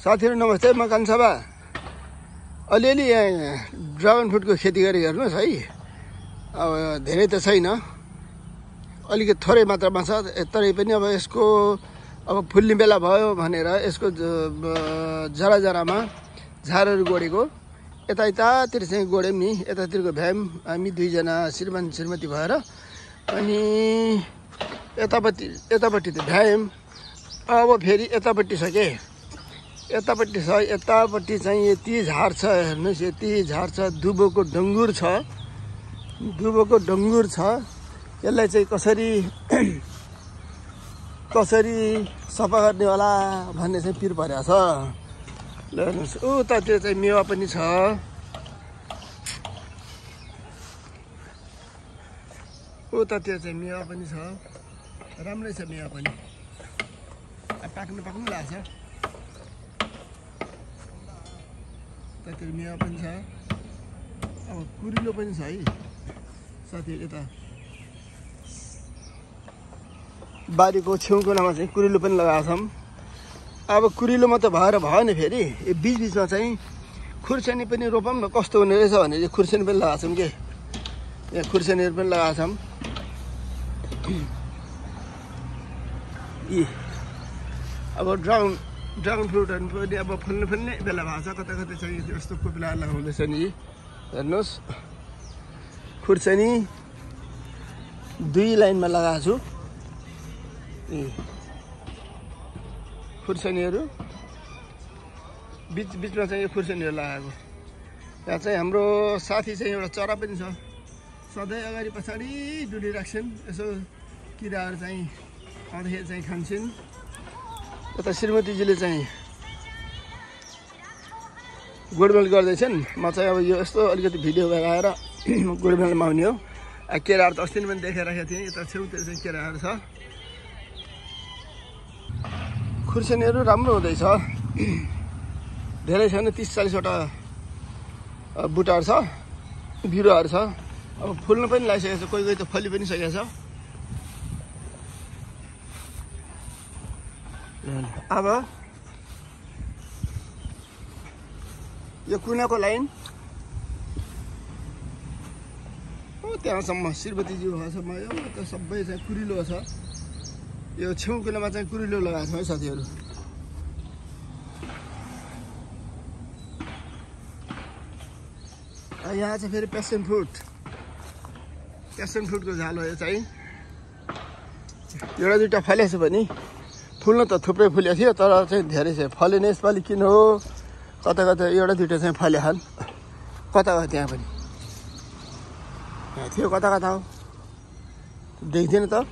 साथीहरु नमस्ते, म कान्छाबा। अलिअलि ड्रागन फ्रुटको खेती गरे हेर्नुस् है। अब धेरै त छैन, अलिकति थोरै मात्रामा छ। तरै पनि अब यसको अब फुल्ने बेला भयो भनेर यसको जरा जरामा झारहरू गोडेको। यतातिर चाहिँ गोड्यौँ नि, यतातिरको भ्याम हामी दुईजना श्रीमान श्रीमती भएर। अनि यतापट्टि त भ्यायौँ। अब फेरि यतापट्टि छ के, यतापट्टि छ। यतापट्टि चाहिँ यति झार छ हेर्नुहोस्, यति झार छ। दुबोको डङ्गुर छ, दुबोको डङ्गुर छ। यसलाई चाहिँ कसरी सफा गर्ने होला भन्ने चाहिँ पिर परेको छ। ल हेर्नुहोस्, उतातिर चाहिँ मेवा पनि छ। उतातिर चाहिँ मेवा पनि छ, राम्रै छ मेवा पनि। पाक्नु लाग्छ। उतातिर मेवा पनि छ। अब कुरिलो पनि छ है साथीहरु। यता बारीको छेउकुनामा चाहिँ कुरिलो पनि लगाएको छौँ। अब कुरिलो मात्र भएर भएन, फेरि बिचबिचमा चाहिँ खुर्सानी पनि रोपौँ न, कस्तो हुने रहेछ भने खुर्सानी पनि लगाएको छौँ के। यहाँ खुर्सानीहरू पनि लगाएको छौँ। अब ड्रागन फ्रुटहरू पनि अब फल्ने बेला भएको छ। कता चाहिँ यस्तो कोपिला लगाउँदैछ नि। हेर्नुहोस्, खुर्सानी 2 लाइनमा लगाएको छु। खुर्सानीहरू बिचमा चाहिँ यो खुर्सानीहरू लगाएको। यहाँ चाहिँ हाम्रो साथी चाहिँ एउटा चरा पनि छ। सधैँ अगाडि पछाडि डुलिराख्छन्, यसो किराहरू चाहिँ आउँदाखेरि चाहिँ खान्छन्। यता श्रीमतीजीले चाहिँ गोडमेल गर्दैछन्। म चाहिँ अब यो यस्तो अलिकति भिडियो गराएर गोडमेलमा आउने हो। केराहरू त अस्ति पनि देखाइराखेको थिएँ। यता छेउतिर चाहिँ केराहरू छ। खुर्सानीहरू राम्रो हुँदैछ, धेरै छैन, 30-40 वटा बुटाहरू छ, बिरुवाहरू छ। अब फुल्नु पनि लागिसकेको छ, कोही त फली पनि सकेको छ। अब यो कुनाको लाइन त्यहाँसम्म श्रीमतीजी भएसम्म यो त सबै चाहिँ कुरिलो छ। यो छेउ कुनामा चाहिँ कुरिलो लगाएको छ है साथीहरू। यहाँ चाहिँ फेरि प्यासन फ्रुटको झालो यो चाहिँ एउटा दुईवटा फलेको छ भने फुल्न त थुप्रै फुलेको थियो, तर चाहिँ धेरै चाहिँ फलेन यसपालि। किन हो, कता एउटा दुईवटा चाहिँ फलेछन्। कता हो त्यहाँ पनि थियो, कता हो देख्दैन त।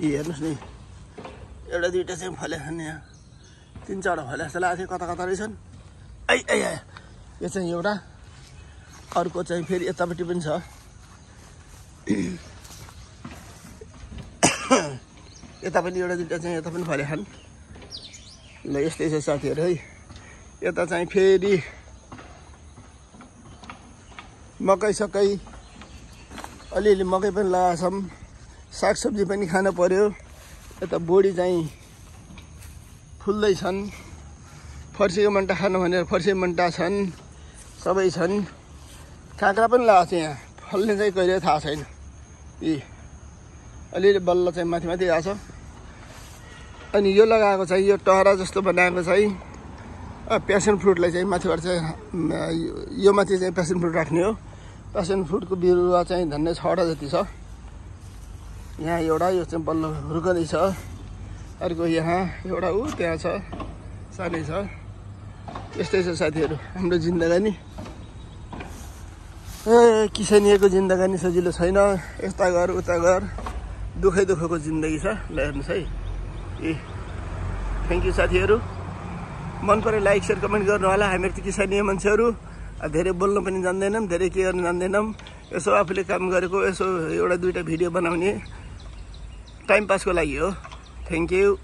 हेर्नुहोस् नि, एउटा दुईवटा चाहिँ फलेछन्। यहाँ 3-4वटा फले जस्तो लागेको थियो, कता रहेछन्। यो चाहिँ एउटा, अर्को चाहिँ फेरि यतापट्टि पनि छ। यता पनि एउटा दुईवटा चाहिँ यता पनि फलेछन्। ल यस्तै छ साथीहरू है। यता चाहिँ फेरि मकै अलिअलि मकै पनि लगाएको छौँ। सागसब्जी पनि खानु पर्यो। यता बोडी चाहिँ फुल्दैछन्। फर्सीको मन्टा खानु भनेर फर्सीको मन्टा छन्, सबै छन्। काँक्रा पनि लगाएको छ यहाँ, फल्ने चाहिँ कहिले थाहा छैन। अलिअलि बल्ल चाहिँ माथि गएको छ। अनि यो लगाएको चाहिँ यो टहरा जस्तो बनाएको चाहिँ प्यासन फ्रुटलाई चाहिँ माथिबाट चाहिँ यो माथि चाहिँ प्यासन फ्रुट राख्ने हो। प्यासन फ्रुटको बिरुवा चाहिँ धन्य 6वटा जति छ। यहाँ एउटा, यो चाहिँ बल्ल हुर्कँदैछ। अर्को यहाँ एउटा, त्यहाँ छ, सानै छ। यस्तै छ साथीहरू हाम्रो जिन्दगानी। किसानीको जिन्दगानी सजिलो छैन। यता घर उता घर, दुःखको जिन्दगी छ। ल हेर्नुहोस् है। थ्याङ्क यू साथीहरू। मन पऱ्यो लाइक सेयर कमेन्ट गर्नु होला। हामीहरू त किसानी मान्छेहरू, धेरै बोल्न पनि जान्दैनौँ, धेरै के गर्नु जान्दैनौँ। यसो आफूले काम गरेको यसो एउटा दुईवटा भिडियो बनाउने टाइम पासको लागि हो। Thank you.